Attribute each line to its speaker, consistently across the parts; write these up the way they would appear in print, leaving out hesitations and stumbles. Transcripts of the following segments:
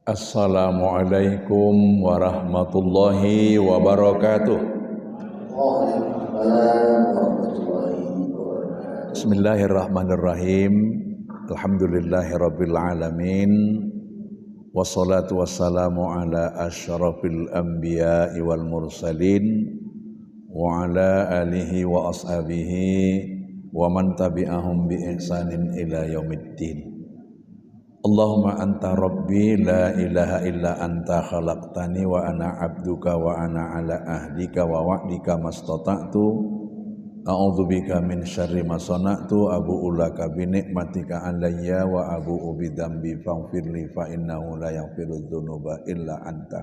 Speaker 1: Assalamualaikum warahmatullahi wabarakatuh. Bismillahirrahmanirrahim. Alhamdulillahirabbil alamin. Wassalatu wassalamu ala asyrafil anbiya'i wal mursalin wa ala alihi wa ashabihi wa man tabi'ahum bi ihsanin ila yaumiddin. Allahumma anta rabbi la ilaha illa anta khalaqtani wa ana abduka wa ana ala ahdika wa wa'dika mastata'tu a'udzubika min syarri ma sana'tu abu'u laka bi ni'matika alayya wa abu'u bi dzambi faghfirli fa innahu la yaghfiru dzunuba illa anta.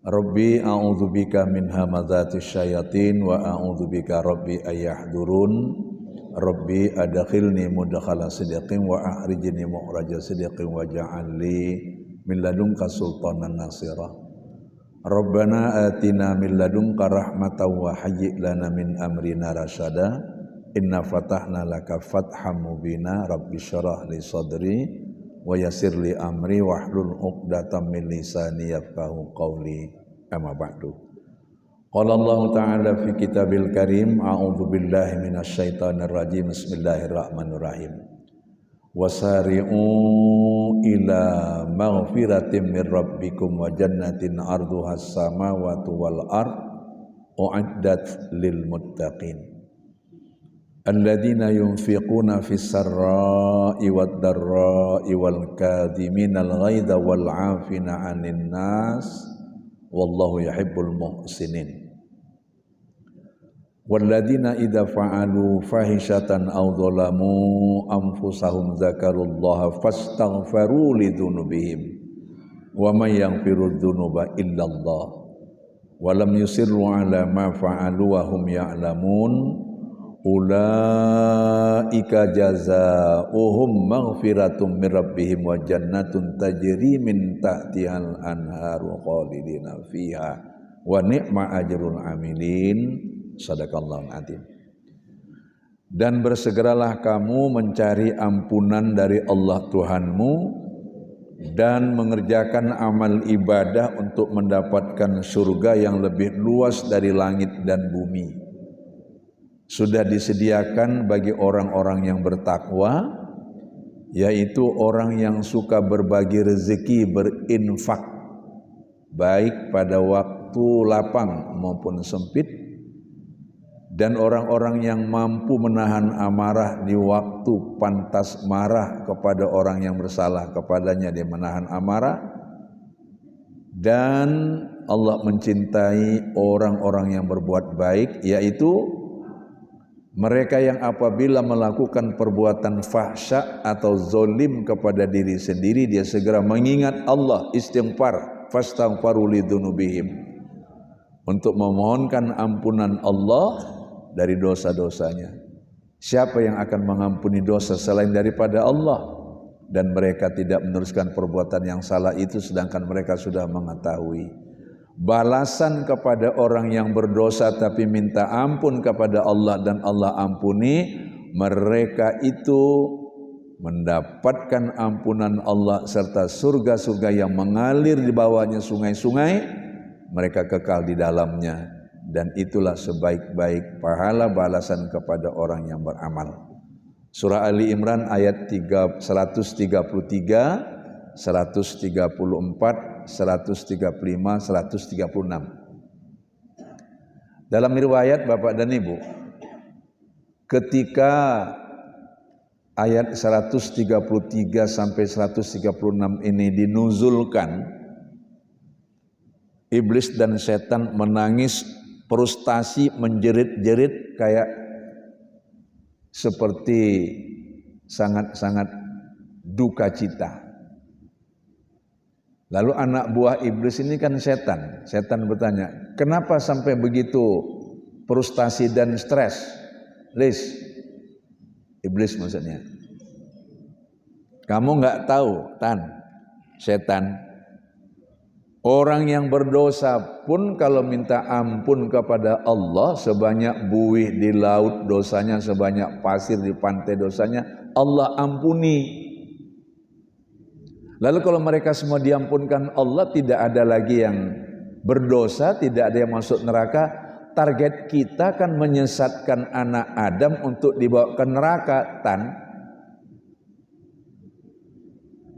Speaker 1: Rabbi a'udzubika min hamazati syayatin wa a'udzubika rabbi ayyahdurun. Rabbi adkhilni mudkhala sidqin wa akhrijni mukhraja sidqin waj'al li min ladunka sultanan nasira. Rabbana atina min ladunka rahmatan wa hayyi' lana min amrina rasyada. Inna fatahna laka fatham mubina. Rabbi syrah li sadri wa yassir li amri wahlul 'uqdatam min lisani yafqahu qawli. Amma ba'du. Qala Allah Ta'ala fi kitabil karim, a'udzu billahi minasyaitonir rajim. Bismillahirrahmanirrahim. Wasari'u ila maghfiratin min rabbikum wa jannatin 'arduhas samawati wal ard u'iddat lil muttaqin. Alladzina yunfiquna fis sarra'i wad dharra'i wal kadhiminal ghaidha wal 'afina 'anil nas wallahu yuhibbul muhsinin. Walladzina idza fa'alu fahishatan aw dzalamu anfusahum dzakarullaha fastaghfiru lidzunubihim wa may yaghfiru dzunuba illallah wa lam yusirru ala ma fa'alu wa hum ya'lamun ulaika jazaohum maghfiratum min rabbihim wa jannatun tajri min tahtihal anharu khalidina fiha wa ni'ma ajrul amilin. Sadaqallahul adzim. Dan bersegeralah kamu mencari ampunan dari Allah Tuhanmu dan mengerjakan amal ibadah untuk mendapatkan surga yang lebih luas dari langit dan bumi. Sudah disediakan bagi orang-orang yang bertakwa, yaitu orang yang suka berbagi rezeki, berinfak, baik pada waktu lapang maupun sempit, dan orang-orang yang mampu menahan amarah di waktu pantas marah kepada orang yang bersalah kepadanya, dia menahan amarah. Dan Allah mencintai orang-orang yang berbuat baik, yaitu mereka yang apabila melakukan perbuatan fahsya atau zolim kepada diri sendiri, dia segera mengingat Allah, istighfar, fastaghfiru lidzunubihim, untuk memohonkan ampunan Allah dari dosa-dosanya. Siapa yang akan mengampuni dosa selain daripada Allah? Dan mereka tidak meneruskan perbuatan yang salah itu sedangkan mereka sudah mengetahui. Balasan kepada orang yang berdosa tapi minta ampun kepada Allah dan Allah ampuni, mereka itu mendapatkan ampunan Allah serta surga-surga yang mengalir di bawahnya sungai-sungai, mereka kekal di dalamnya. Dan itulah sebaik-baik pahala balasan kepada orang yang beramal. Surah Ali Imran ayat 133, 134, 135, 136. Dalam riwayat Bapak dan Ibu, ketika ayat 133 sampai 136 ini dinuzulkan, iblis dan setan menangis, frustasi, menjerit-jerit kayak seperti sangat-sangat duka cita. Lalu anak buah iblis ini kan setan. Setan bertanya, kenapa sampai begitu frustasi dan stres? Iblis maksudnya. Kamu nggak tahu, setan. Orang yang berdosa pun kalau minta ampun kepada Allah, sebanyak buih di laut dosanya, sebanyak pasir di pantai dosanya, Allah ampuni. Lalu kalau mereka semua diampunkan Allah, tidak ada lagi yang berdosa, tidak ada yang masuk neraka. Target kita kan menyesatkan anak Adam untuk dibawa ke neraka, Tan.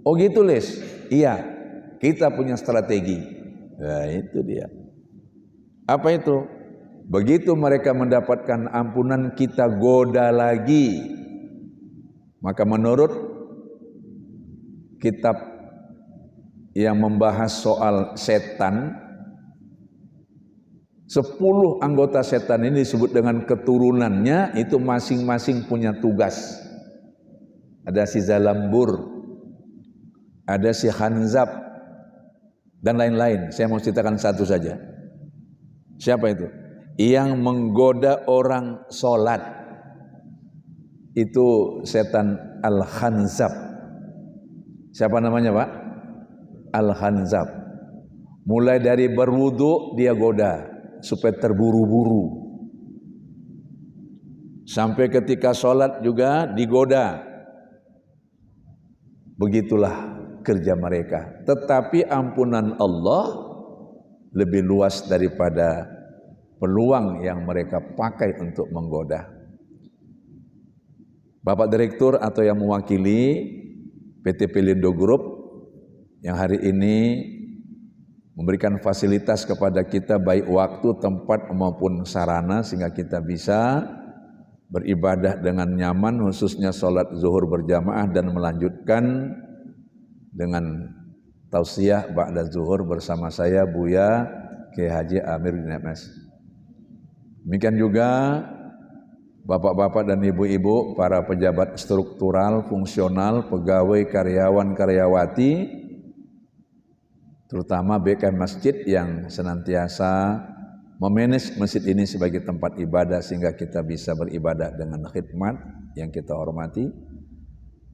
Speaker 1: Oh gitu, Les? Iya, kita punya strategi. Nah itu dia. Apa itu? Begitu mereka mendapatkan ampunan, kita goda lagi. Maka menurut kitab yang membahas soal setan, 10 anggota setan ini disebut dengan keturunannya, itu masing-masing punya tugas. Ada si Zalambur, ada si Khanzab, dan lain-lain. Saya mau ceritakan satu saja. Siapa itu? Yang menggoda orang sholat. Itu setan Al-Khanzab. Siapa namanya, Pak? Al-Khanzab. Mulai dari berwudu dia goda supaya terburu-buru. Sampai ketika sholat juga digoda. Begitulah kerja mereka. Tetapi ampunan Allah lebih luas daripada peluang yang mereka pakai untuk menggoda. Bapak Direktur atau yang mewakili PT Pelindo Group yang hari ini memberikan fasilitas kepada kita baik waktu, tempat maupun sarana sehingga kita bisa beribadah dengan nyaman, khususnya sholat zuhur berjamaah dan melanjutkan dengan tausiah ba'da zuhur bersama saya Buya Kiai Haji Amir bin MS. Demikian juga bapak-bapak dan ibu-ibu, para pejabat struktural, fungsional, pegawai, karyawan, karyawati, terutama BK Masjid yang senantiasa memanage masjid ini sebagai tempat ibadah sehingga kita bisa beribadah dengan khidmat yang kita hormati.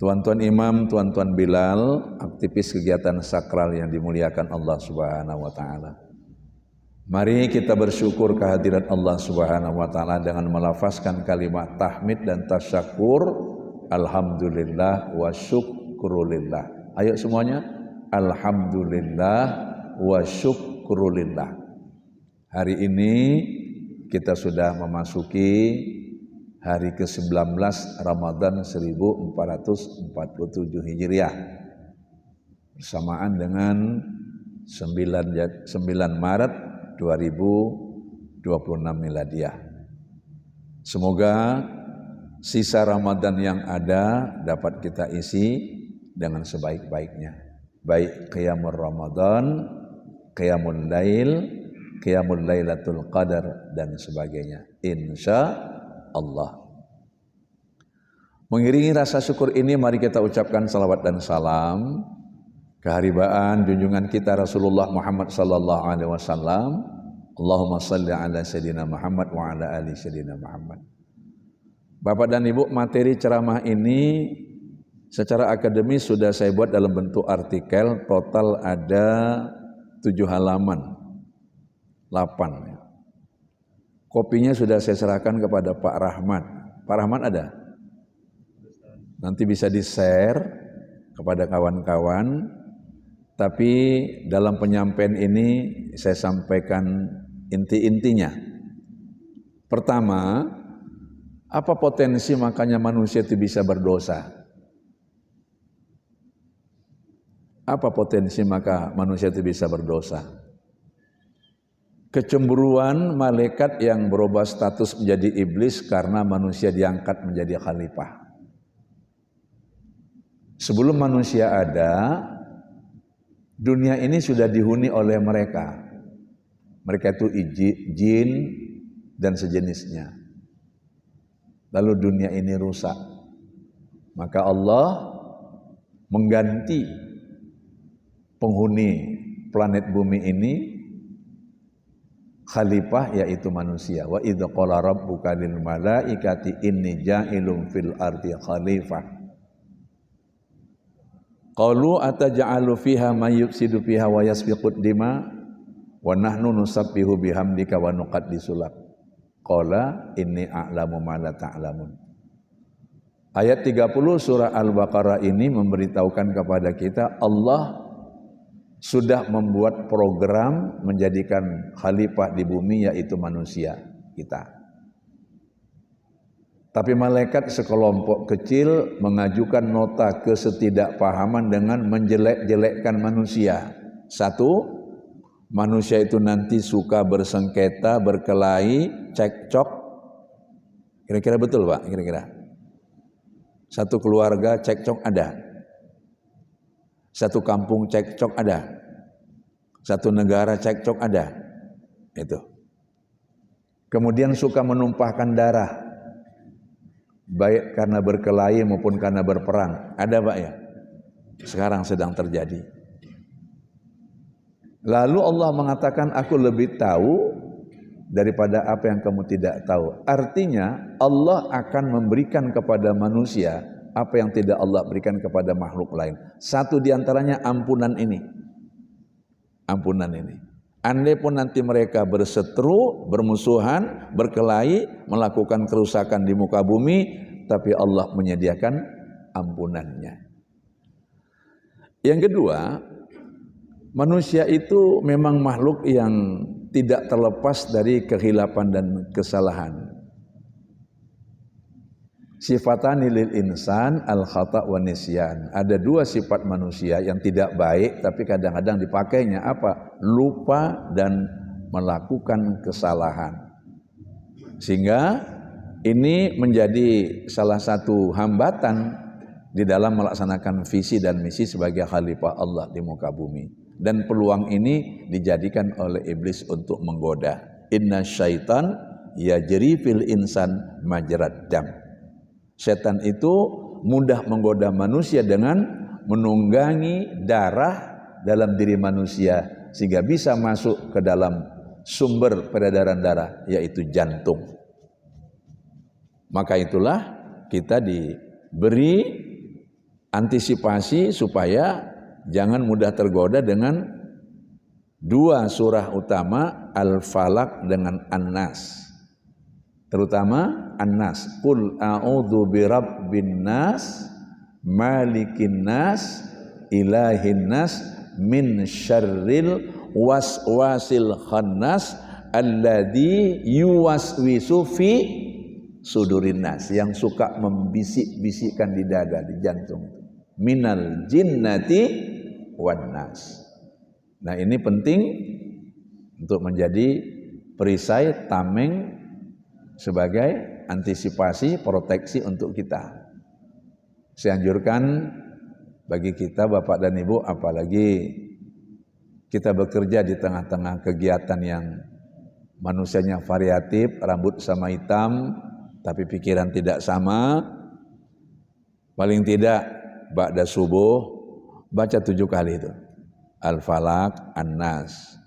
Speaker 1: Tuan-tuan imam, tuan-tuan Bilal, aktivis kegiatan sakral yang dimuliakan Allah Subhanahu wa taala. Mari kita bersyukur kehadiran Allah Subhanahu wa taala dengan melafazkan kalimat tahmid dan tasyakur. Alhamdulillah wa syukrulillah. Ayo semuanya. Alhamdulillah wa syukrulillah. Hari ini kita sudah memasuki hari ke-19 Ramadan 1447 Hijriah. Bersamaan dengan 9 Maret 2026 Miladiah. Semoga sisa Ramadan yang ada dapat kita isi dengan sebaik-baiknya. Baik qiyamul Ramadan, qiyamul lail, qiyamul lailatul qadar dan sebagainya. Insya Allah. Mengiringi rasa syukur ini, mari kita ucapkan salawat dan salam keharibaan junjungan kita Rasulullah Muhammad sallallahu alaihi wasallam. Allahumma salli ala sayyidina Muhammad wa ala ali sayyidina Muhammad. Bapak dan Ibu, materi ceramah ini secara akademis sudah saya buat dalam bentuk artikel, total ada 7 halaman, 8. Kopinya sudah saya serahkan kepada Pak Rahmat. Pak Rahmat ada? Nanti bisa di-share kepada kawan-kawan. Tapi dalam penyampaian ini saya sampaikan inti-intinya. Pertama, apa potensi makanya manusia itu bisa berdosa? Apa potensi maka manusia itu bisa berdosa? Kecemburuan malaikat yang berubah status menjadi iblis karena manusia diangkat menjadi khalifah. Sebelum manusia ada, dunia ini sudah dihuni oleh mereka. Mereka itu jin dan sejenisnya. Lalu dunia ini rusak. Maka Allah mengganti penghuni planet bumi ini khalifah, yaitu manusia. Wa idza qala rabbuka lil malaikati inni ja'ilun fil ardi khalifah. Qalu ataj'alu fiha may yufsidu fiha wa yasfiqud dima wa nahnu nusabbihu bihamdika wa nuqaddisu lak. Qala inni a'lamu ma la ta'lamun. Ayat 30 surah Al-Baqarah ini memberitahukan kepada kita Allah sudah membuat program menjadikan khalifah di bumi, yaitu manusia kita. Tapi malaikat sekelompok kecil mengajukan nota ketidakpahaman dengan menjelek-jelekkan manusia. Satu, manusia itu nanti suka bersengketa, berkelahi, cekcok. Kira-kira betul Pak? Kira-kira satu keluarga cekcok ada, satu kampung cekcok ada, satu negara cekcok ada. Itu. Kemudian suka menumpahkan darah, baik karena berkelahi maupun karena berperang. Ada Pak ya? Sekarang sedang terjadi. Lalu Allah mengatakan, aku lebih tahu daripada apa yang kamu tidak tahu. Artinya Allah akan memberikan kepada manusia apa yang tidak Allah berikan kepada makhluk lain. Satu diantaranya ampunan ini. Ampunan ini. Andai pun nanti mereka berseteru, bermusuhan, berkelahi, melakukan kerusakan di muka bumi, tapi Allah menyediakan ampunannya. Yang kedua, manusia itu memang makhluk yang tidak terlepas dari kehilapan dan kesalahan. Sifatani lil insan al-khata' wa nisyan. Ada dua sifat manusia yang tidak baik tapi kadang-kadang dipakainya apa? Lupa dan melakukan kesalahan. Sehingga ini menjadi salah satu hambatan di dalam melaksanakan visi dan misi sebagai khalifah Allah di muka bumi. Dan peluang ini dijadikan oleh iblis untuk menggoda. Inna syaitan yajri fil insan majrad dam. Setan itu mudah menggoda manusia dengan menunggangi darah dalam diri manusia sehingga bisa masuk ke dalam sumber peredaran darah, yaitu jantung. Maka itulah kita diberi antisipasi supaya jangan mudah tergoda dengan dua surah utama, Al-Falaq dengan An-Nas. Terutama An-Nas. Qul a'udzu birabbin nas, malikin nas, ilahin nas, min syarril waswasil khannas, alladzi yuwaswisu fi sudurin nas, yang suka membisik-bisikkan di dada, di jantung. Minal jinnati wan nas. Nah, ini penting untuk menjadi perisai, tameng sebagai antisipasi, proteksi untuk kita. Saya anjurkan bagi kita Bapak dan Ibu, apalagi kita bekerja di tengah-tengah kegiatan yang manusianya variatif, rambut sama hitam, tapi pikiran tidak sama. Paling tidak ba'da subuh baca 7 kali itu Al-Falaq, An-Nas.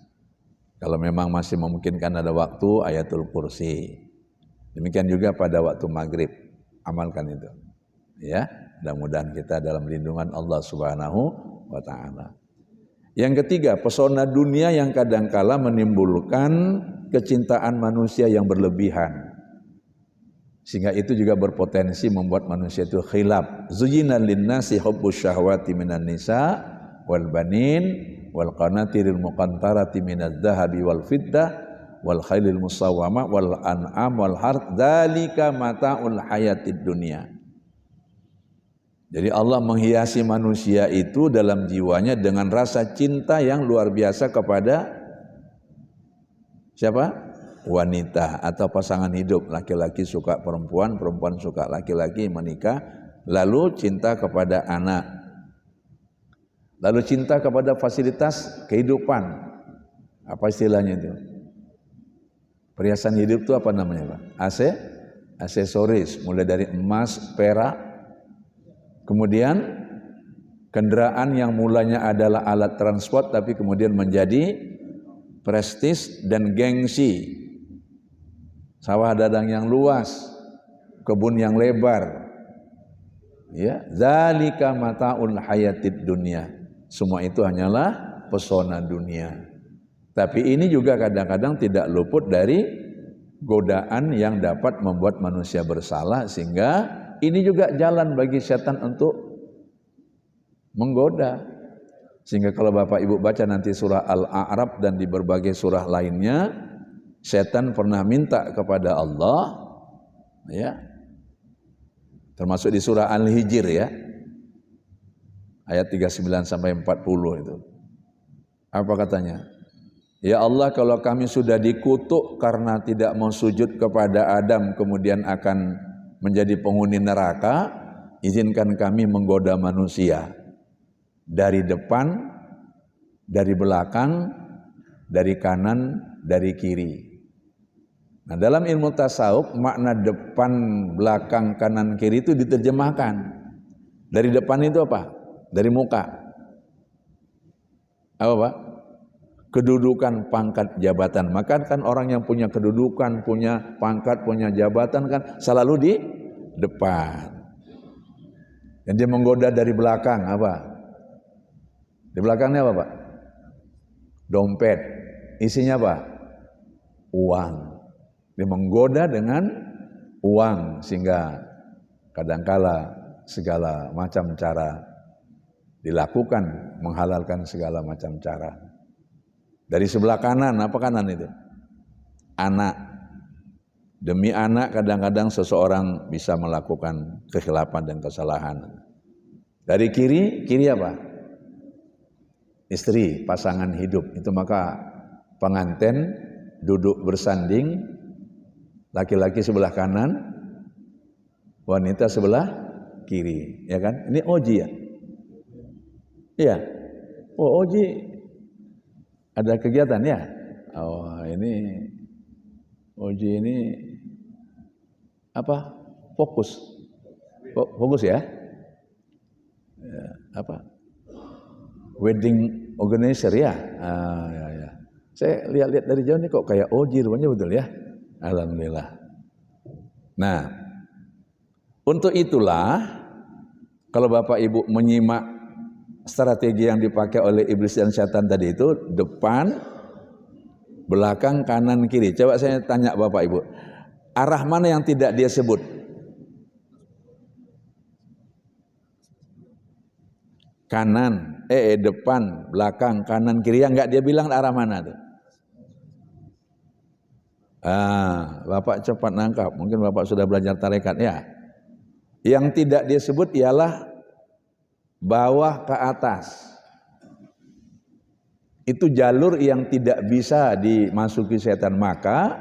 Speaker 1: Kalau memang masih memungkinkan ada waktu, Ayatul Kursi. Demikian juga pada waktu maghrib, amalkan itu. Ya, mudah-mudahan kita dalam lindungan Allah Subhanahu wa Ta'ala. Yang ketiga, pesona dunia yang kadangkala menimbulkan kecintaan manusia yang berlebihan. Sehingga itu juga berpotensi membuat manusia itu khilaf. Zuyyina lin-nasi hubbus syahwati minan nisa wal banin wal qanatiril muqantarati minadz zahabi wal fiddah wal khailil musawwama wal an'am wal harth dzalika mataul hayatid dunya. Jadi Allah menghiasi manusia itu dalam jiwanya dengan rasa cinta yang luar biasa kepada siapa? Wanita atau pasangan hidup. Laki-laki suka perempuan, perempuan suka laki-laki, menikah. Lalu cinta kepada anak. Lalu cinta kepada fasilitas kehidupan. Apa istilahnya itu? Perhiasan hidup itu apa namanya Pak? Aksesoris, mulai dari emas, perak. Kemudian kendaraan yang mulanya adalah alat transport tapi kemudian menjadi prestis dan gengsi. Sawah dadang yang luas, kebun yang lebar. Ya, zalika mataul hayatid dunya. Semua itu hanyalah pesona dunia. Tapi ini juga kadang-kadang tidak luput dari godaan yang dapat membuat manusia bersalah sehingga ini juga jalan bagi setan untuk menggoda. Sehingga kalau Bapak Ibu baca nanti surah Al-A'raf dan di berbagai surah lainnya, setan pernah minta kepada Allah, ya, termasuk di surah Al-Hijr ya, ayat 39 sampai 40 itu. Apa katanya? Ya Allah, kalau kami sudah dikutuk karena tidak mau sujud kepada Adam kemudian akan menjadi penghuni neraka, izinkan kami menggoda manusia dari depan, dari belakang, dari kanan, dari kiri. Nah, dalam ilmu tasawuf makna depan, belakang, kanan, kiri itu diterjemahkan. Dari depan itu apa? Dari muka. Apa Pak? Kedudukan, pangkat, jabatan. Maka kan orang yang punya kedudukan, punya pangkat, punya jabatan kan selalu di depan. Dan dia menggoda dari belakang apa? Di belakangnya apa Pak? Dompet. Isinya apa? Uang. Dia menggoda dengan uang sehingga kadangkala segala macam cara dilakukan, menghalalkan segala macam cara. Dari sebelah kanan, apa kanan itu? Anak. Demi anak kadang-kadang seseorang bisa melakukan kekhilapan dan kesalahan. Dari kiri, kiri apa? Istri, pasangan hidup. Itu maka pengantin duduk bersanding, laki-laki sebelah kanan, wanita sebelah kiri, ya kan? Ini Oji ya? Iya. Oh, Oji ada kegiatan ya? Oh, ini Oji ini apa? Fokus. Fokus ya? Ya, apa? Wedding organizer ya? Ya. Saya lihat-lihat dari jauh nih kok kayak Oji rupanya, betul ya? Alhamdulillah. Nah, untuk itulah kalau Bapak Ibu menyimak strategi yang dipakai oleh iblis dan setan tadi itu, depan, belakang, kanan, kiri. Coba saya tanya Bapak Ibu, arah mana yang tidak dia sebut? Kanan, depan, belakang, kanan, kiri. Yang enggak dia bilang arah mana tuh? Bapak cepat nangkap. Mungkin Bapak sudah belajar tarekat ya. Yang tidak dia sebut ialah bawah ke atas. Itu jalur yang tidak bisa dimasuki setan. Maka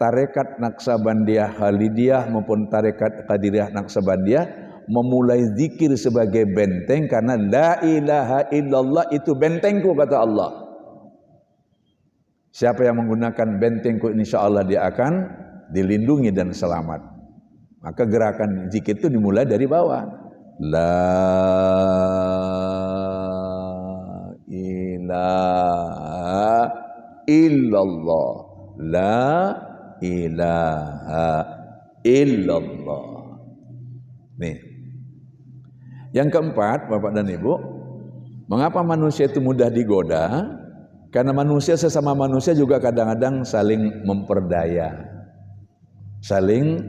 Speaker 1: tarekat Naqsabandiyah Khalidiyah maupun tarekat Qadiriyah Naqsabandiyah memulai zikir sebagai benteng, karena la ilaha illallah itu bentengku, kata Allah. Siapa yang menggunakan bentengku, insya Allah dia akan dilindungi dan selamat. Maka gerakan zikir itu dimulai dari bawah. La ilaha illallah, la ilaha illallah. Nih, yang keempat, Bapak dan Ibu, mengapa manusia itu mudah digoda? Karena manusia sesama manusia juga kadang-kadang saling memperdaya, saling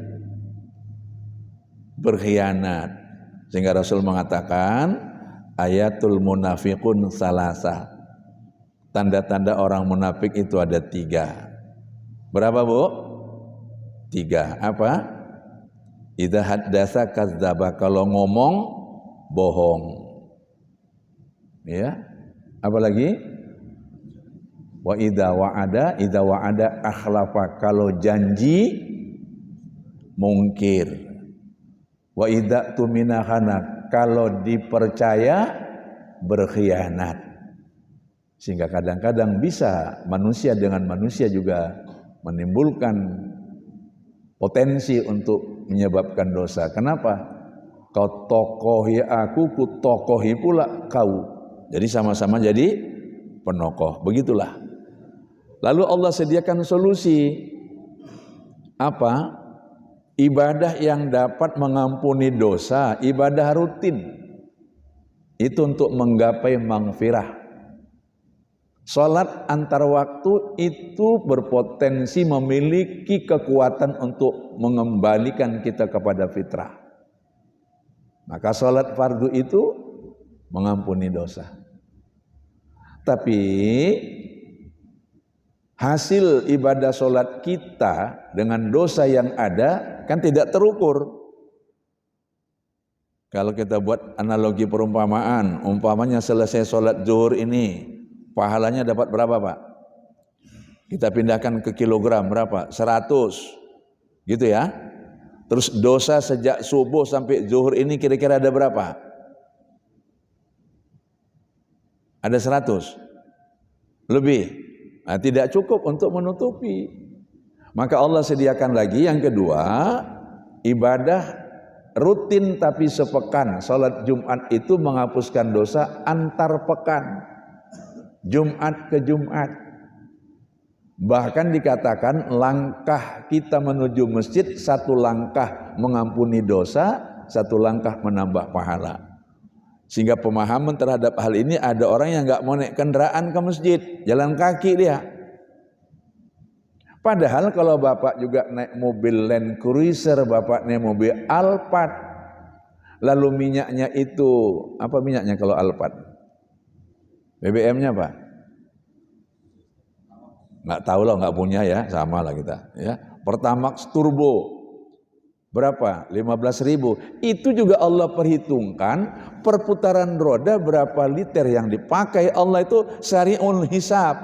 Speaker 1: berkhianat. Sehingga Rasul mengatakan, ayatul munafiqun salasa. Tanda-tanda orang munafik itu ada 3. Berapa Bu? 3. Apa? Idza haddasa kadzdzaba, kalau ngomong bohong. Ya. Apalagi? Wa idza wa'ada akhlafa, kalau janji mungkir. Wa idza tumina khana, kalau dipercaya berkhianat. Sehingga kadang-kadang bisa manusia dengan manusia juga menimbulkan potensi untuk menyebabkan dosa. Kenapa? Kau tokohi aku, ku tokohi pula kau. Jadi sama-sama jadi penokoh. Begitulah. Lalu Allah sediakan solusi. Apa? Ibadah yang dapat mengampuni dosa, ibadah rutin. Itu untuk menggapai maghfirah. Salat antar waktu itu berpotensi memiliki kekuatan untuk mengembalikan kita kepada fitrah. Maka sholat fardu itu mengampuni dosa. Tapi hasil ibadah sholat kita dengan dosa yang ada kan tidak terukur. Kalau kita buat analogi perumpamaan, umpamanya selesai sholat zuhur ini, pahalanya dapat berapa Pak? Kita pindahkan ke kilogram berapa? 100, gitu ya. Terus dosa sejak subuh sampai zuhur ini kira-kira ada berapa? Ada 100? Lebih? Nah, tidak cukup untuk menutupi. Maka Allah sediakan lagi yang kedua, ibadah rutin tapi sepekan. Salat Jumat itu menghapuskan dosa antar pekan, Jumat ke Jumat. Bahkan dikatakan langkah kita menuju masjid, satu langkah mengampuni dosa, satu langkah menambah pahala. Sehingga pemahaman terhadap hal ini, ada orang yang nggak mau naik kendaraan ke masjid, jalan kaki dia. Padahal kalau Bapak juga naik mobil Land Cruiser, Bapak naik mobil Alphard, lalu minyaknya itu, apa minyaknya kalau Alphard? BBM-nya Pak? Nggak tahu lah, nggak punya ya, sama lah kita. Ya. Pertamax Turbo, berapa? 15.000. Itu juga Allah perhitungkan perputaran roda berapa liter yang dipakai. Allah itu syari'ul hisab.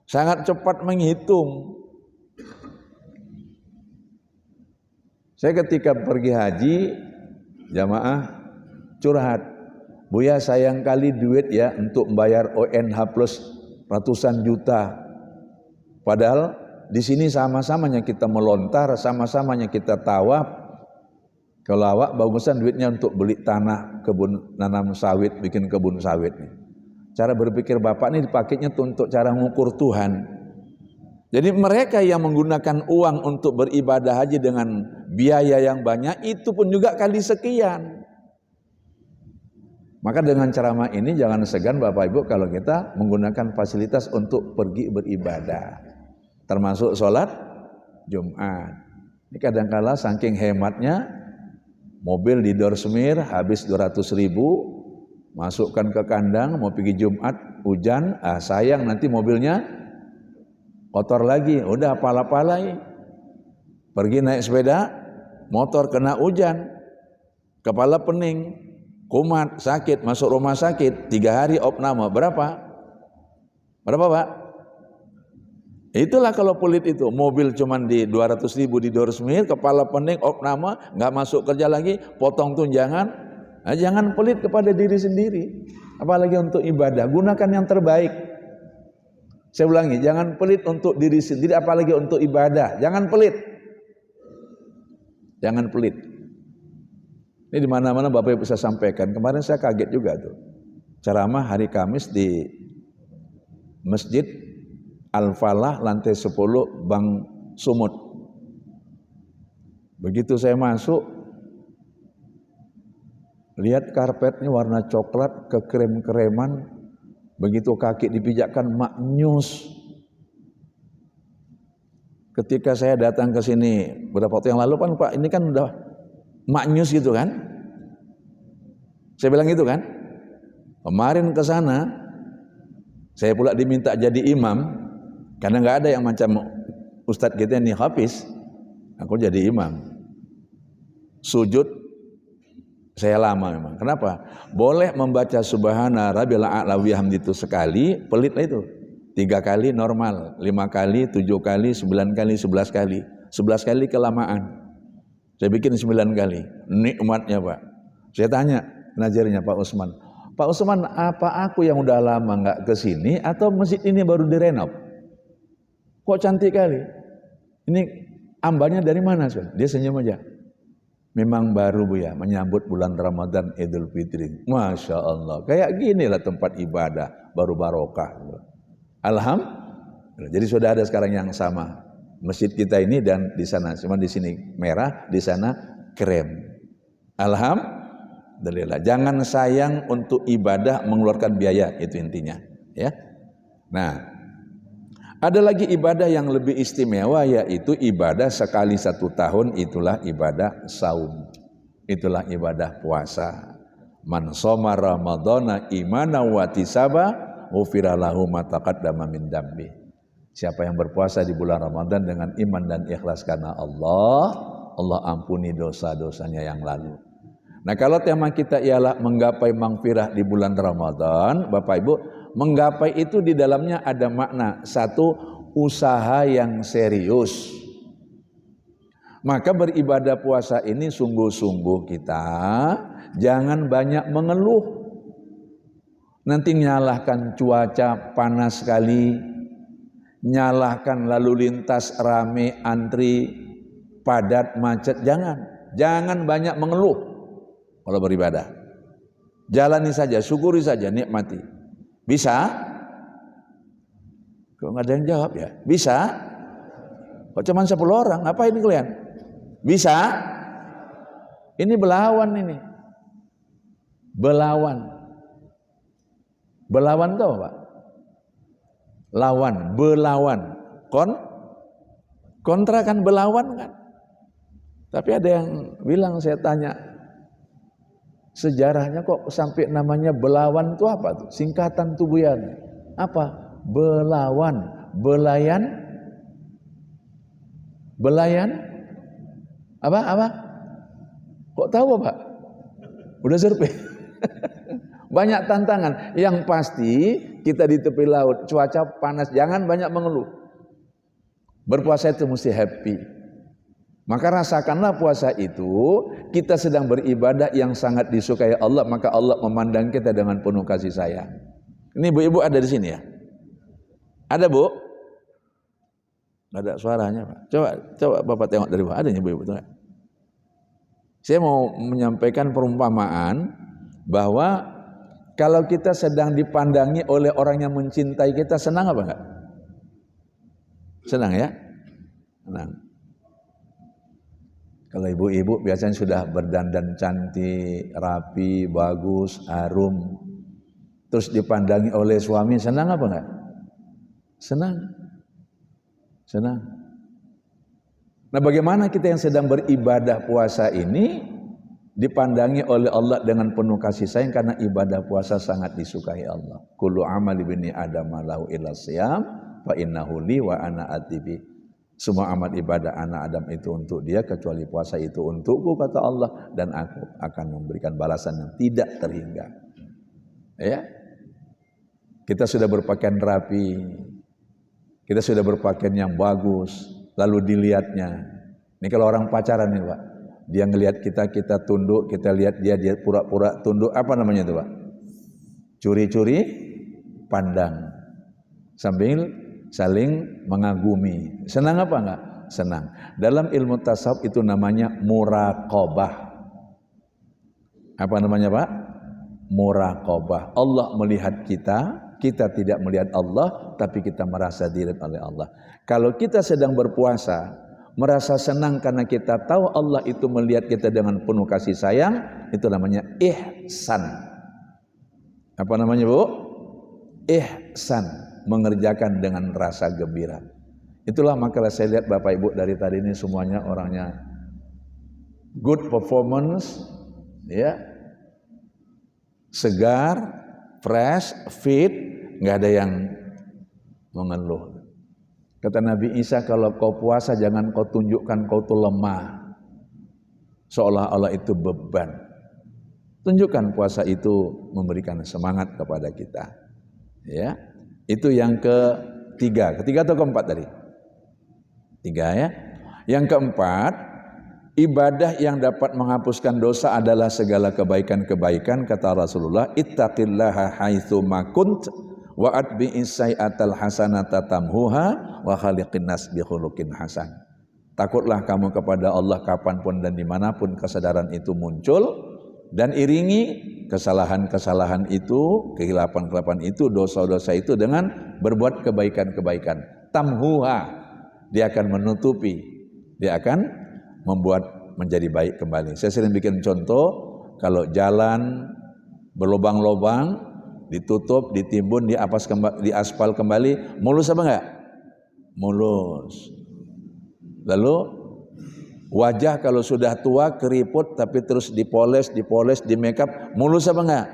Speaker 1: Sangat cepat menghitung. Saya ketika pergi haji, jamaah curhat, Buya sayang kali duit ya untuk membayar ONH plus ratusan juta. Padahal di sini sama-samanya kita melontar, sama-samanya kita tawaf. Kalau awak bagusan duitnya untuk beli tanah, kebun nanam sawit, bikin kebun sawit nih. Cara berpikir Bapak ini dipakainya untuk cara mengukur Tuhan. Jadi mereka yang menggunakan uang untuk beribadah haji dengan biaya yang banyak, itu pun juga kali sekian. Maka dengan ceramah ini jangan segan Bapak Ibu kalau kita menggunakan fasilitas untuk pergi beribadah. Termasuk sholat Jumat. Ini kadang-kala saking hematnya, mobil di Dorsmir habis 200.000, masukkan ke kandang, mau pergi Jumat, hujan, sayang nanti mobilnya kotor lagi, udah pala-palai. Pergi naik sepeda, motor kena hujan, kepala pening, kumat, sakit, masuk rumah sakit, 3 hari opname, berapa? Berapa Pak? Itulah kalau pelit itu, mobil cuman di 200.000 di Dorsmir, kepala pening, opname, nggak masuk kerja lagi, potong tunjangan. Nah, jangan pelit kepada diri sendiri, apalagi untuk ibadah. Gunakan yang terbaik. Saya ulangi, jangan pelit untuk diri sendiri, apalagi untuk ibadah. Jangan pelit. Jangan pelit. Ini di mana-mana Bapak Ibu bisa sampaikan. Kemarin saya kaget juga tuh. Ceramah hari Kamis di Masjid Al-Falah lantai 10 Bang Sumut. Begitu saya masuk, lihat karpetnya warna coklat, kekrem-kereman, begitu kaki dipijakkan maknyus. Ketika saya datang ke sini beberapa waktu yang lalu kan Pak, ini kan udah maknyus gitu kan? Saya bilang gitu kan? Kemarin ke sana, saya pula diminta jadi imam, karena nggak ada yang macam Ustadz kita nih hafiz, aku jadi imam. Sujud saya lama memang. Kenapa? Boleh membaca subhana rabbil a'la wa bihamdi itu sekali, pelit lah itu. 3 kali normal, 5 kali, 7 kali, 9 kali, 11 kali. 11 kali kelamaan. Saya bikin 9 kali. Nikmatnya Pak. Saya tanya pengajarnya Pak Usman. Pak Usman, apa aku yang udah lama nggak ke sini atau masjid ini baru direnov? Kok cantik kali? Ini ambalnya dari mana? Dia senyum aja. Memang baru Bu ya, menyambut bulan Ramadan Idul Fitri. Masya Allah, kayak ginilah tempat ibadah, baru barokah. Alhamdulillah. Jadi sudah ada sekarang yang sama. Masjid kita ini dan di sana, cuma di sini merah, di sana krem. Alhamdulillah. Jangan sayang untuk ibadah mengeluarkan biaya, itu intinya. Ya. Nah, ada lagi ibadah yang lebih istimewa, yaitu ibadah sekali 1 tahun, itulah ibadah saum. Itulah ibadah puasa. Man shoma ramadhana imanan wa ihtisaban ghufira lahu ma taqaddama min dambi. Siapa yang berpuasa di bulan Ramadan dengan iman dan ikhlas karena Allah, Allah ampuni dosa-dosanya yang lalu. Nah, kalau tema kita ialah menggapai maghfirah di bulan Ramadan, Bapak Ibu, menggapai itu di dalamnya ada makna. Satu, usaha yang serius. Maka beribadah puasa ini sungguh-sungguh kita, jangan banyak mengeluh. Nanti nyalahkan cuaca panas sekali, nyalahkan lalu lintas rame, antri, padat, macet. Jangan banyak mengeluh kalau beribadah. Jalani saja, syukuri saja, nikmati. Bisa? Kok nggak ada yang jawab ya? Bisa? Kok cuma 10 orang? Apa ini kalian? Bisa? Ini belawan ini. Belawan. Belawan itu apa, Pak? Lawan, belawan. Kontra kan belawan kan? Tapi ada yang bilang, saya tanya, sejarahnya kok sampai namanya belawan itu apa tuh? Singkatan tubuyan. Apa? Belawan, belayan, belayan, apa? Kok tahu Pak? Udah survei. Banyak tantangan. Yang pasti kita di tepi laut, cuaca panas, jangan banyak mengeluh. Berpuasa itu mesti happy. Maka rasakanlah puasa itu, kita sedang beribadah yang sangat disukai Allah, maka Allah memandang kita dengan penuh kasih sayang. Ini ibu-ibu ada di sini ya? Ada Bu? Nggak ada suaranya Pak. Coba Bapak tengok dari bawah, ada ibu-ibu tuh? Saya mau menyampaikan perumpamaan bahwa kalau kita sedang dipandangi oleh orang yang mencintai kita, senang apa enggak? Senang ya? Senang. Kalau ibu-ibu biasanya sudah berdandan cantik, rapi, bagus, harum, terus dipandangi oleh suami, senang apa enggak? Senang. Senang. Nah, bagaimana kita yang sedang beribadah puasa ini dipandangi oleh Allah dengan penuh kasih sayang, karena ibadah puasa sangat disukai Allah. Kullu amali bani adam lahu illa siyam fa innahu li wa ana atibi. Semua amal ibadah anak Adam itu untuk dia, kecuali puasa itu untukku, kata Allah, dan aku akan memberikan balasan yang tidak terhingga. Ya. Kita sudah berpakaian rapi, kita sudah berpakaian yang bagus, lalu dilihatnya. Ini kalau orang pacaran nih Pak, dia ngelihat kita tunduk, kita lihat dia pura-pura tunduk, apa namanya itu Pak? Curi-curi pandang, sambil saling mengagumi. Senang apa enggak? Senang. Dalam ilmu tasawuf itu namanya muraqabah. Apa namanya Pak? Muraqabah. Allah melihat kita, kita tidak melihat Allah, tapi kita merasa dilihat oleh Allah. Kalau kita sedang berpuasa, merasa senang karena kita tahu Allah itu melihat kita dengan penuh kasih sayang, itu namanya ihsan. Apa namanya Bu? Ihsan. Mengerjakan dengan rasa gembira. Itulah makalah saya lihat Bapak Ibu dari tadi ini semuanya orangnya good performance, ya, segar, fresh, fit, nggak ada yang mengeluh. Kata Nabi Isa, kalau kau puasa jangan kau tunjukkan kau tuh lemah, seolah-olah itu beban. Tunjukkan puasa itu memberikan semangat kepada kita. Ya, itu yang ketiga. Ketiga atau keempat tadi? Tiga ya. Yang keempat, ibadah yang dapat menghapuskan dosa adalah segala kebaikan-kebaikan. Kata Rasulullah, ittaqillaha haitsu ma kunt wa atbi'is sayyi'atal hasanata tamhuha wa khaliqin nas bi khuluqin hasan. Takutlah kamu kepada Allah kapanpun dan dimanapun kesadaran itu muncul, dan iringi kesalahan-kesalahan itu, kehilapan-kehilapan itu, dosa-dosa itu dengan berbuat kebaikan-kebaikan. Tamhuha, dia akan menutupi, dia akan membuat menjadi baik kembali. Saya sering bikin contoh, kalau jalan berlubang-lubang, ditutup, ditimbun, diaspal kembali, mulus apa enggak? Mulus. Lalu Wajah kalau sudah tua keriput tapi terus dipoles, di make up, mulus apa enggak?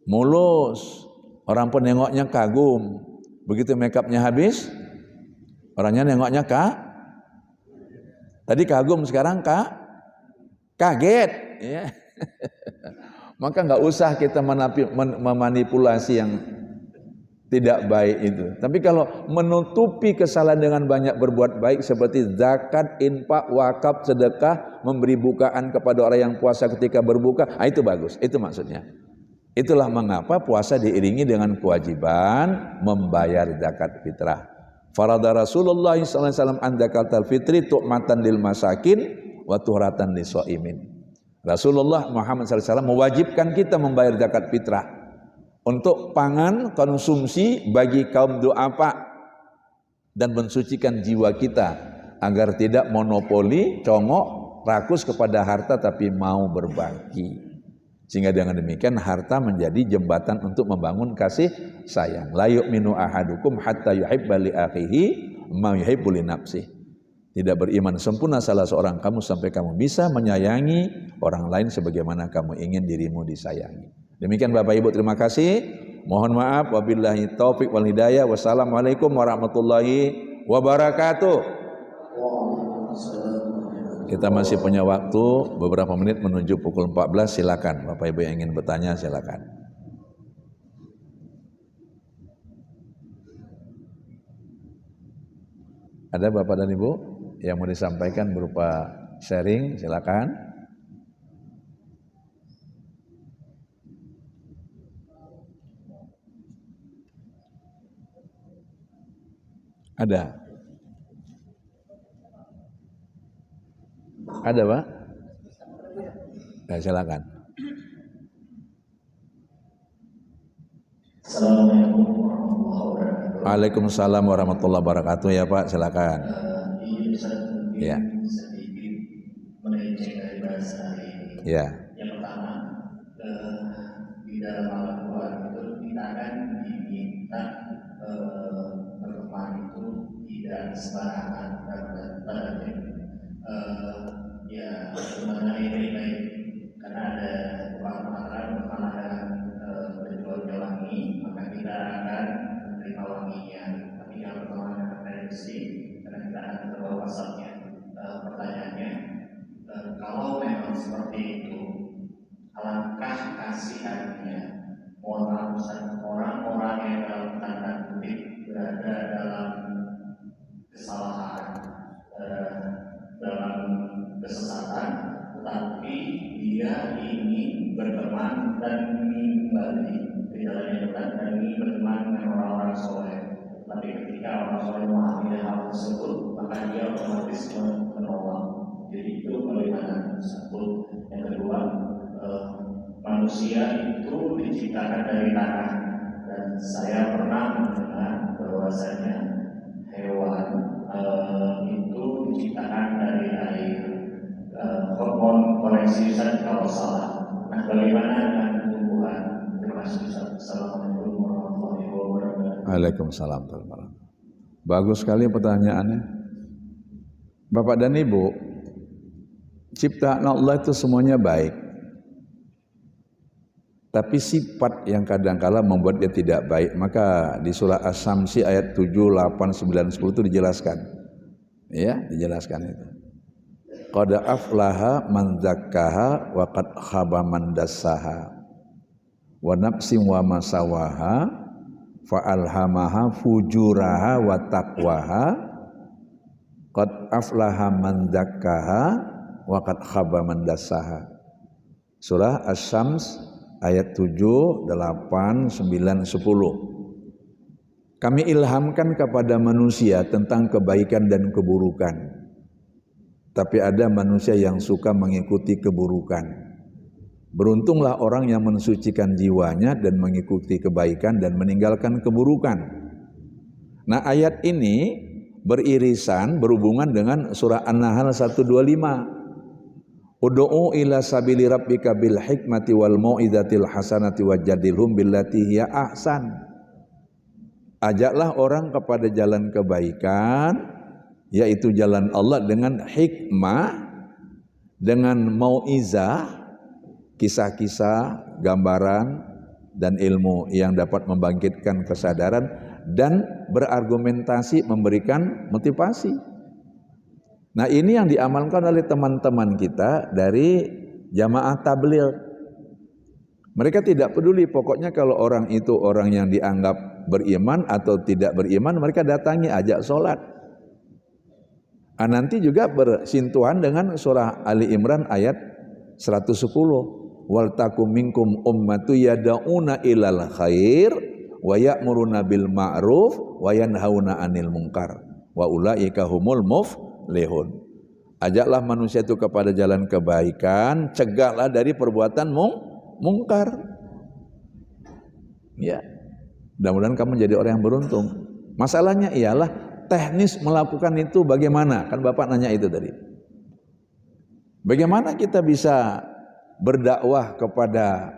Speaker 1: Mulus. Orang pun nengoknya kagum. Begitu make upnya habis, orangnya nengoknya tadi kagum, sekarang kaget. Ya. Maka nggak usah kita memanipulasi yang tidak baik itu. Tapi kalau menutupi kesalahan dengan banyak berbuat baik seperti zakat, infak, wakaf, sedekah, memberi bukaan kepada orang yang puasa ketika berbuka, itu bagus. Itu maksudnya. Itulah mengapa puasa diiringi dengan kewajiban membayar zakat fitrah. Farada Rasulullah SAW an zakatal fitri tu'matan lil masakin wa tuhratan lis-shaimin. Rasulullah Muhammad SAW mewajibkan kita membayar zakat fitrah untuk pangan konsumsi bagi kaum du'afa dan mensucikan jiwa kita agar tidak monopoli, congok, rakus kepada harta tapi mau berbagi. Sehingga dengan demikian harta menjadi jembatan untuk membangun kasih sayang. La yu'minu ahadukum hatta yuhibba li akhihi ma yuhibbu li nafsihi. Tidak beriman sempurna salah seorang kamu sampai kamu bisa menyayangi orang lain sebagaimana kamu ingin dirimu disayangi. Demikian Bapak Ibu, terima kasih. Mohon maaf, wabillahi taufik wal hidayah. Wassalamualaikum warahmatullahi wabarakatuh. Kita masih punya waktu beberapa menit menuju pukul 14. Silakan Bapak Ibu yang ingin bertanya, silakan. Ada Bapak dan Ibu yang mau disampaikan berupa sharing, silakan. Ada? Ada Pak? Ya, silakan.
Speaker 2: Assalamualaikum warahmatullahi wabarakatuh.
Speaker 1: Waalaikumsalam warahmatullahi wabarakatuh. Ya Pak, silakan.
Speaker 2: Ini
Speaker 1: Ya.
Speaker 2: sedikit melenceng dari bahasa hari ini.
Speaker 1: Ya.
Speaker 2: Yang pertama, di dalam Al-Quran itu kita kan diminta berteman itu tidak sembarangan dan ya sebenarnya ini baik karena ada mengatakan berteman dengan penjual wangi maka kita akan menerima wanginya, tapi jangan berteman dengan prediksi karena kita akan terbawa pasarnya. Pertanyaannya, kalau memang seperti itu, alangkah kasihannya orang-orang yang dalam tanda kutip berada dalam kesalahan, dalam kesesatan, tetapi dia ingin berteman dan ingin kembali ke jalan yang benar dan ingin berteman dengan orang-orang soleh. Tapi ketika orang soleh memahami hal tersebut, maka dia otomatis menolak. Jadi itu bagaimana? Satu. Yang kedua, manusia itu diciptakan dari tanah, dan saya pernah mendengar bahwasanya hewan itu diciptakan dari air. Hormon koreksi Ustaz kalau salah. Nah, bagaimana dengan tumbuhan? Terima kasih Ustaz. Assalamualaikum warahmatullahi wabarakatuh.
Speaker 1: Waalaikumsalam. Bagus sekali pertanyaannya. Bapak dan Ibu, ciptaan Allah itu semuanya baik. Tapi sifat yang kadang-kala membuat dia tidak baik. Maka di surah As-Samsi ayat 7, 8, 9, 10 itu dijelaskan. Ya, dijelaskan itu. Qad aflaha man zakkaha wa qad khaba man dassaha. Wa nafsin wa ma sawaha fa alhamaha fujuraha wa taqwaha. Qad aflaha man zakkaha wa qad khaba man dassaha. Surah Asy-Syams ayat 7, 8, 9, 10. Kami ilhamkan kepada manusia tentang kebaikan dan keburukan. Tapi ada manusia yang suka mengikuti keburukan. Beruntunglah orang yang mensucikan jiwanya dan mengikuti kebaikan dan meninggalkan keburukan. Nah, ayat ini beririsan, berhubungan dengan surah An-Nahl 125. Ud'u ila sabili rabbika bil hikmati wal mau'izatil hasanati wajadilhum billati hiya ahsan. Ajaklah orang kepada jalan kebaikan yaitu jalan Allah dengan hikmah, dengan mauizah, kisah-kisah, gambaran, dan ilmu yang dapat membangkitkan kesadaran dan berargumentasi, memberikan motivasi. Nah, ini yang diamalkan oleh teman-teman kita dari jamaah tabligh. Mereka tidak peduli, pokoknya kalau orang itu orang yang dianggap beriman atau tidak beriman, mereka datangi, ajak sholat. Nanti juga bersentuhan dengan surah Ali Imran ayat 110. Wal takum minkum ummatu yad'una ilal khair wa ya'muruna bil ma'ruf wa yanhauna 'anil munkar wa ulaika humul muflihun. Ajaklah manusia itu kepada jalan kebaikan, cegahlah dari perbuatan mungkar. Ya. Mudah-mudahan kamu jadi orang yang beruntung. Masalahnya ialah teknis melakukan itu bagaimana? Kan Bapak nanya itu tadi. Bagaimana kita bisa berdakwah kepada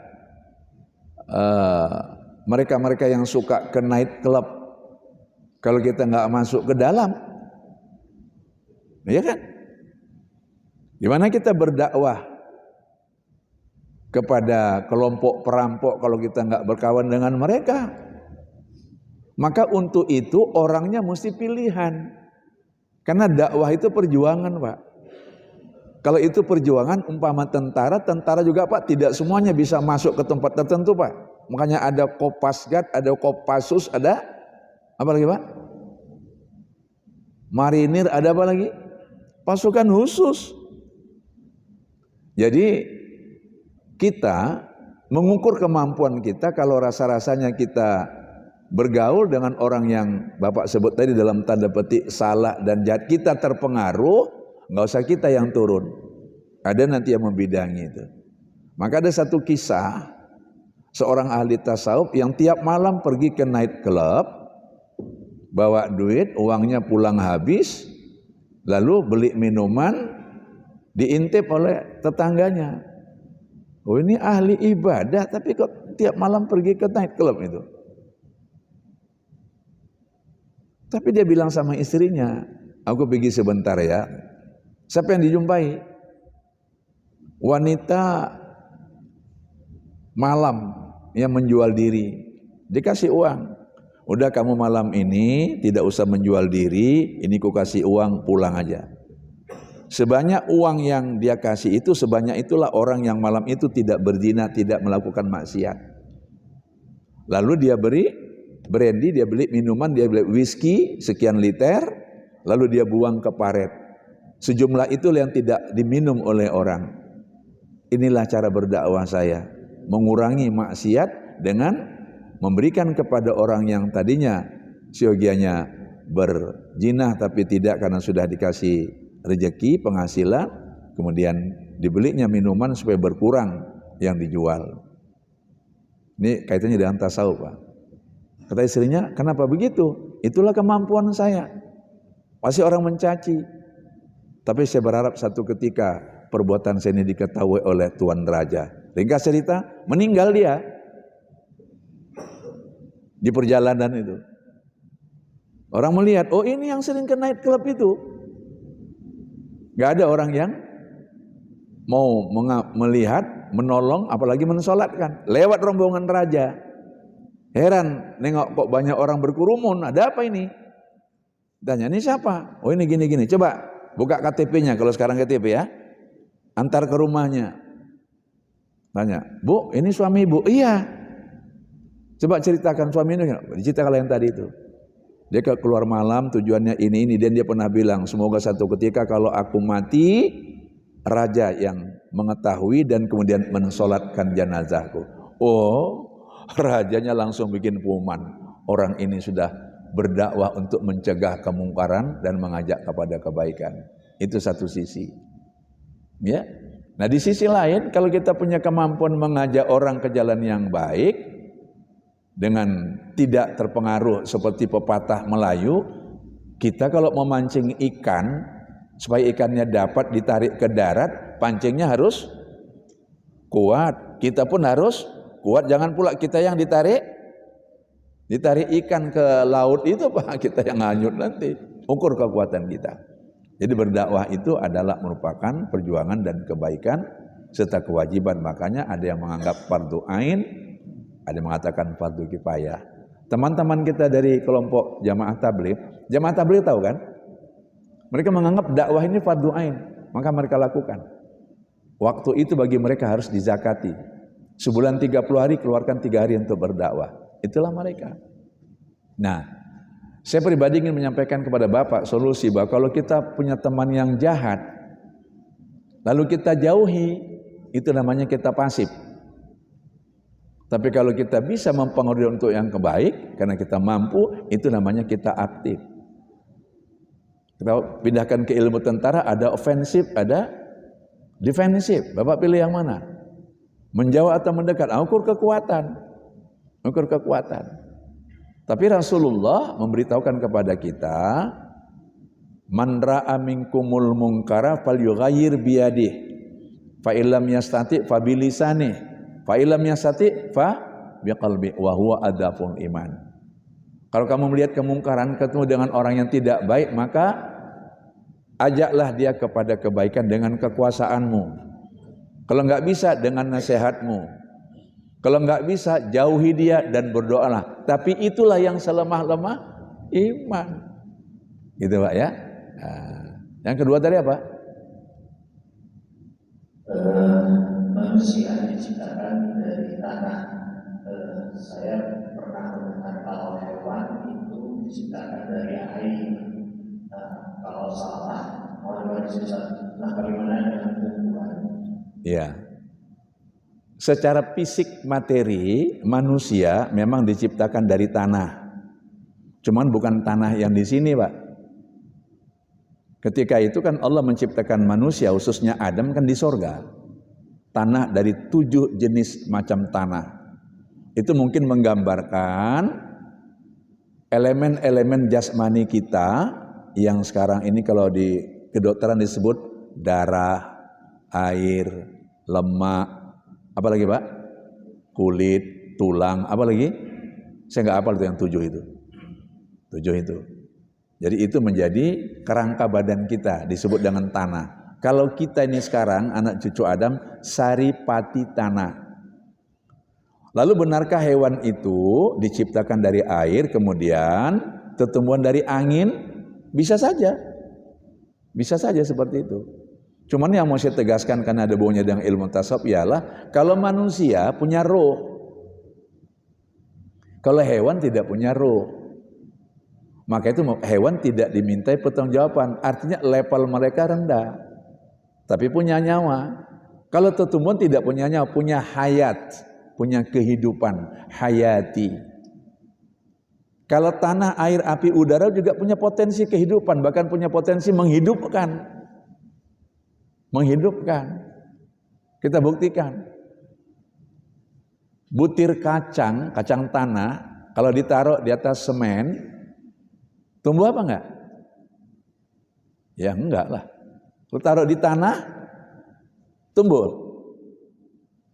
Speaker 1: mereka-mereka yang suka ke night club kalau kita nggak masuk ke dalam? Ya kan? Gimana kita berdakwah kepada kelompok perampok kalau kita nggak berkawan dengan mereka? Maka untuk itu orangnya mesti pilihan. Karena dakwah itu perjuangan, Pak. Kalau itu perjuangan, umpama tentara juga, Pak, tidak semuanya bisa masuk ke tempat tertentu, Pak. Makanya ada Kopasgat, ada Kopassus, ada apa lagi, Pak? Marinir, ada apa lagi? Pasukan khusus. Jadi kita mengukur kemampuan kita kalau rasa-rasanya kita bergaul dengan orang yang Bapak sebut tadi dalam tanda petik salah dan jahat, kita terpengaruh, nggak usah kita yang turun, ada nanti yang membidangi itu. Maka ada satu kisah seorang ahli tasawuf yang tiap malam pergi ke night club, bawa duit, uangnya pulang habis, lalu beli minuman, diintip oleh tetangganya. Oh, ini ahli ibadah tapi kok tiap malam pergi ke night club itu. Tapi dia bilang sama istrinya, aku pergi sebentar ya. Siapa yang dijumpai? Wanita malam yang menjual diri. Dikasih uang. Udah kamu malam ini tidak usah menjual diri, ini ku kasih uang, pulang aja. Sebanyak uang yang dia kasih itu, sebanyak itulah orang yang malam itu tidak berzina, tidak melakukan maksiat. Lalu dia beri brandy, dia beli minuman, dia beli whisky sekian liter, lalu dia buang ke paret. Sejumlah itu yang tidak diminum oleh orang. Inilah cara berdakwah saya, mengurangi maksiat dengan memberikan kepada orang yang tadinya siogianya berzina tapi tidak, karena sudah dikasih rezeki, penghasilan, kemudian dibelinya minuman supaya berkurang yang dijual. Ini kaitannya dengan tasawuf, Pak. Kata istrinya, kenapa begitu? Itulah kemampuan saya. Pasti orang mencaci. Tapi saya berharap satu ketika perbuatan saya ini diketahui oleh Tuan Raja. Ringkas cerita, meninggal dia di perjalanan itu. Orang melihat, oh ini yang sering ke night club itu. Gak ada orang yang mau melihat, menolong, apalagi mensolatkan. Lewat rombongan raja. Heran, nengok kok banyak orang berkerumun, ada apa ini? Tanya, ini siapa? Oh ini gini-gini, coba buka KTP-nya, kalau sekarang KTP ya. Antar ke rumahnya. Tanya, Bu, ini suami Ibu? Iya. Coba ceritakan suami ini, diceritakan yang tadi itu. Dia keluar malam, tujuannya ini, dan dia pernah bilang, semoga satu ketika kalau aku mati, raja yang mengetahui dan kemudian mensolatkan jenazahku. Oh, rajanya langsung bikin pengumuman. Orang ini sudah berdakwah untuk mencegah kemungkaran dan mengajak kepada kebaikan. Itu satu sisi. Ya. Nah, di sisi lain, kalau kita punya kemampuan mengajak orang ke jalan yang baik, dengan tidak terpengaruh seperti pepatah Melayu, kita kalau memancing ikan, supaya ikannya dapat ditarik ke darat, pancingnya harus kuat. Kita pun harus kuat, jangan pula kita yang ditarik ikan ke laut itu, Pak, kita yang hanyut nanti. Ukur kekuatan kita. Jadi berdakwah itu adalah merupakan perjuangan dan kebaikan serta kewajiban. Makanya ada yang menganggap fardu ain, ada yang mengatakan fardu kifayah. Teman-teman kita dari kelompok Jamaah Tabligh tahu kan? Mereka menganggap dakwah ini fardu ain, maka mereka lakukan. Waktu itu bagi mereka harus dizakati. Sebulan 30 hari, keluarkan 3 hari untuk berdakwah. Itulah mereka. Nah, saya pribadi ingin menyampaikan kepada Bapak solusi bahwa kalau kita punya teman yang jahat, lalu kita jauhi, itu namanya kita pasif. Tapi kalau kita bisa mempengaruhi untuk yang kebaik, karena kita mampu, itu namanya kita aktif. Kita pindahkan ke ilmu tentara, ada ofensif, ada defensif. Bapak pilih yang mana? Menjauh atau mendekat? Ukur kekuatan. Ukur kekuatan. Tapi Rasulullah memberitahukan kepada kita, man ra'a minkumul munkara falyughayyir biyadihi, fa illam yastati fa bilisanihi, fa illam yastati fa biqalbi wa huwa adaful iman. Kalau kamu melihat kemungkaran, ketemu dengan orang yang tidak baik, maka ajaklah dia kepada kebaikan dengan kekuasaanmu. Kalau enggak bisa, dengan nasihatmu. Kalau enggak bisa, jauhi dia dan berdoalah. Tapi itulah yang selemah-lemah iman. Gitu Pak ya. Nah, yang kedua tadi apa?
Speaker 2: Manusia diciptakan dari tanah. Saya pernah mendengar kalau hewan itu diciptakan dari air. Kalau salah, mohon disebut. Nah, bagaimana dengan tumbuhan?
Speaker 1: Ya. Secara fisik materi manusia memang diciptakan dari tanah. Cuman bukan tanah yang di sini, Pak. Ketika itu kan Allah menciptakan manusia, khususnya Adam kan di sorga. Tanah dari 7 jenis macam tanah. Itu mungkin menggambarkan elemen-elemen jasmani kita yang sekarang ini kalau di kedokteran disebut darah, air, lemak, apa lagi Pak? Kulit, tulang, apa lagi? Saya nggak hafal itu yang 7 itu. 7 itu. Jadi itu menjadi kerangka badan kita, disebut dengan tanah. Kalau kita ini sekarang anak cucu Adam, saripati tanah. Lalu benarkah hewan itu diciptakan dari air, kemudian tumbuhan dari angin? Bisa saja. Bisa saja seperti itu. Cuman yang mau saya tegaskan karena ada baunya dengan ilmu tasawuf ialah kalau manusia punya roh. Kalau hewan tidak punya roh. Maka itu hewan tidak dimintai pertanggungjawaban. Artinya level mereka rendah. Tapi punya nyawa. Kalau tumbuhan tidak punya nyawa, punya hayat, punya kehidupan, hayati. Kalau tanah, air, api, udara juga punya potensi kehidupan, bahkan punya potensi menghidupkan. Menghidupkan. Kita buktikan. Butir kacang tanah, kalau ditaruh di atas semen, tumbuh apa enggak? Ya enggak lah. Kalau taruh di tanah, tumbuh.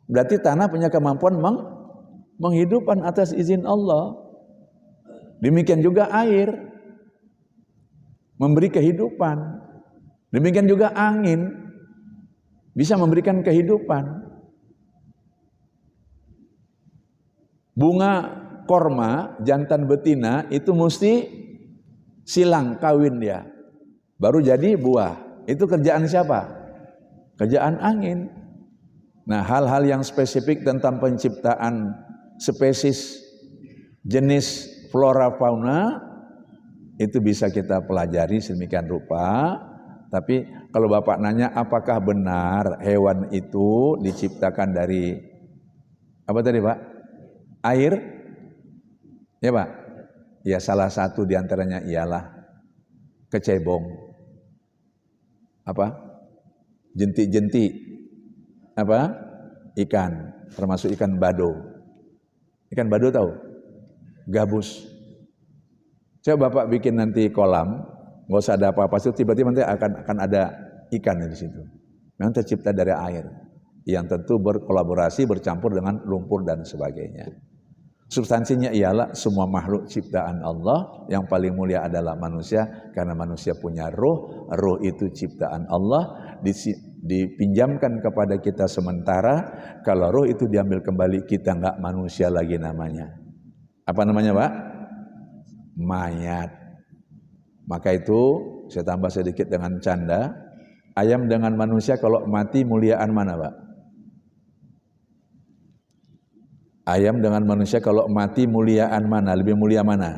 Speaker 1: Berarti tanah punya kemampuan menghidupkan atas izin Allah. Demikian juga air, memberi kehidupan. Demikian juga angin, bisa memberikan kehidupan. Bunga korma, jantan betina, itu mesti silang, kawin dia. Baru jadi buah. Itu kerjaan siapa? Kerjaan angin. Nah, hal-hal yang spesifik tentang penciptaan spesies, jenis flora fauna, itu bisa kita pelajari sedemikian rupa. Tapi kalau Bapak nanya apakah benar hewan itu diciptakan dari apa tadi Pak? Air? Ya Pak? Ya salah satu diantaranya ialah kecebong. Apa? Jentik-jentik. Apa? Ikan. Termasuk ikan bado. Ikan bado tahu? Gabus. Coba Bapak bikin nanti kolam. Nggak usah ada apa-apa, tiba-tiba nanti akan ada ikan di situ. Memang tercipta dari air, yang tentu berkolaborasi, bercampur dengan lumpur dan sebagainya. Substansinya ialah semua makhluk ciptaan Allah, yang paling mulia adalah manusia karena manusia punya roh, roh itu ciptaan Allah, dipinjamkan kepada kita sementara. Kalau roh itu diambil kembali, kita enggak manusia lagi namanya. Apa namanya, Pak? Mayat. Maka itu saya tambah sedikit dengan canda, ayam dengan manusia kalau mati muliaan mana, Pak? Ayam dengan manusia kalau mati muliaan mana? Lebih mulia mana?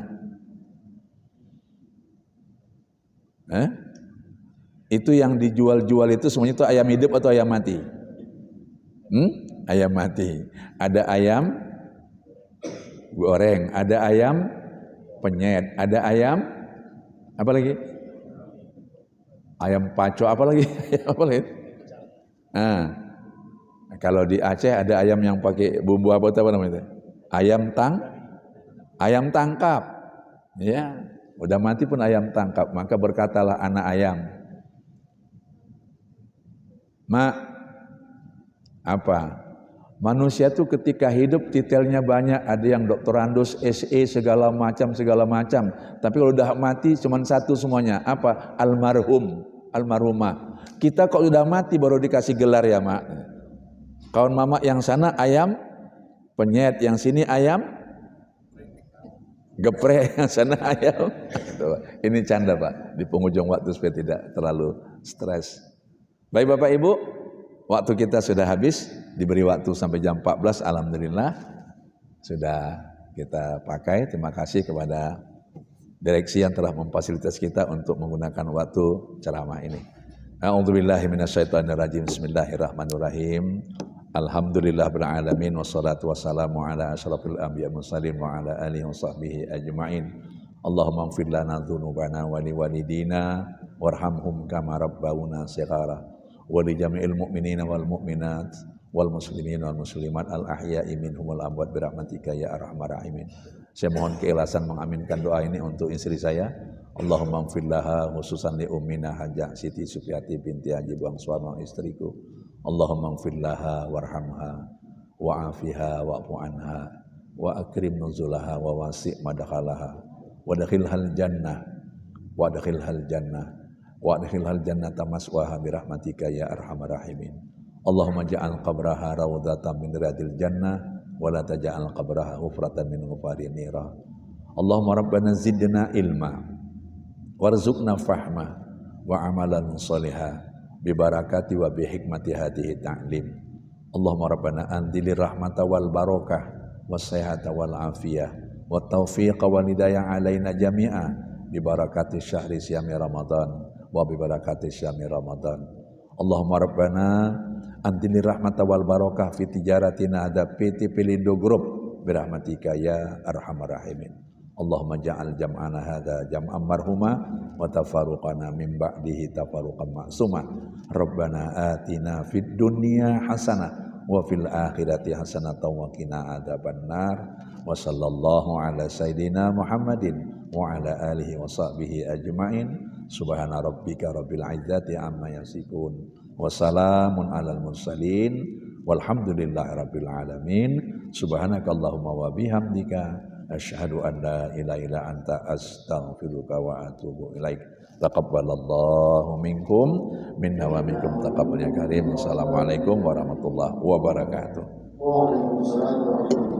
Speaker 1: Itu yang dijual-jual itu semuanya itu ayam hidup atau ayam mati? Ayam mati. Ada ayam goreng, ada ayam penyet, ada ayam apa lagi? Ayam paco apa lagi? Apa lagi? Kalau di Aceh ada ayam yang pakai bumbu apa namanya itu? Ayam tangkap. Ya, udah mati pun ayam tangkap. Maka berkatalah anak ayam, apa? Manusia tuh ketika hidup titelnya banyak, ada yang doktorandus, SE segala macam. Tapi kalau udah mati cuma satu semuanya, apa? Almarhum, almarhumah. Kita kok udah mati baru dikasih gelar ya, Mak. Kawan mama yang sana ayam penyet, yang sini ayam geprek, yang sana ayam. Ini canda, Pak, di penghujung waktu supaya tidak terlalu stres. Baik Bapak Ibu, waktu kita sudah habis, diberi waktu sampai jam 14, alhamdulillah sudah kita pakai. Terima kasih kepada direksi yang telah memfasilitasi kita untuk menggunakan waktu ceramah ini. A'udzubillahi minasyaitonirrajim. Bismillahirrahmanirrahim. Alhamdulillahirabbil alamin wassalatu wassalamu ala asyrafil anbiya'i mursalin wa ala alihi washabbihi ajmain. Allahumma ighfir lana dzunubana wa liwalidina warhamhum kama rabbawna shighara wa li jami'il mu'minina wal mu'minat wal muslimin wal muslimat al ahya'i minhum wal amwat bi rahmatika ya arhamar rahimin. Saya mohon keikhlasan mengaminkan doa ini untuk istri saya. Allahumma ighfir laha khususan li ummina Hajah Siti Supiati binti Haji Bang Suwarno istriku. Allahumma ighfir laha warhamha wa'afiha wa'fu anha wa akrim nuzulaha wa wasi' madkhalaha wa dakhilhal jannah wa dakhilhal jannah wa dakhilhal jannata maswaha bi rahmatika ya arhamar rahimin. Allahumma ja'al qabraha rawdatan min riyadil jannah wa la taj'al qabraha hufratan min hufarin nira. Allahumma rabbana zidna ilma warzuqna fahma wa amalan salihah bibarakati wa bihikmati hadihi ta'lim. Allahumma rabbana anzilir rahmata wal barakah was sehata wal afiyah wat taufiqa wal hidayah alaina jami'a bibarakati syahri siyami ramadan wa bibarakati syami ramadan. Allahumma rabbana anzilir rahmata wal barakah fi tijaratina ada PT Pelindo Group birahmatika ya arhamar rahimin. Allahumma ja'al jam'ana hadza jam'an marhuma wa tafarruqana min ba'dihi tafarruqan ma'suma. Rabbana atina fid dunya hasanah wa fil akhirati hasanatan wa qina adzabannar. Wa sallallahu ala sayidina Muhammadin wa ala alihi wa sahbihi ajmain. Subhana rabbika rabbil izzati amma yasifun wa salamun alal mursalin walhamdulillahi rabbil alamin. Subhanakallahumma wa bihamdika asyhadu an la ilaha illa anta astaghfiruka wa atubu ilaik. Taqabbalallahu minkum minna wa minkum taqabbal ya karim. Assalamualaikum warahmatullahi wabarakatuh. Waalaikumsalam warahmatullahi wabarakatuh.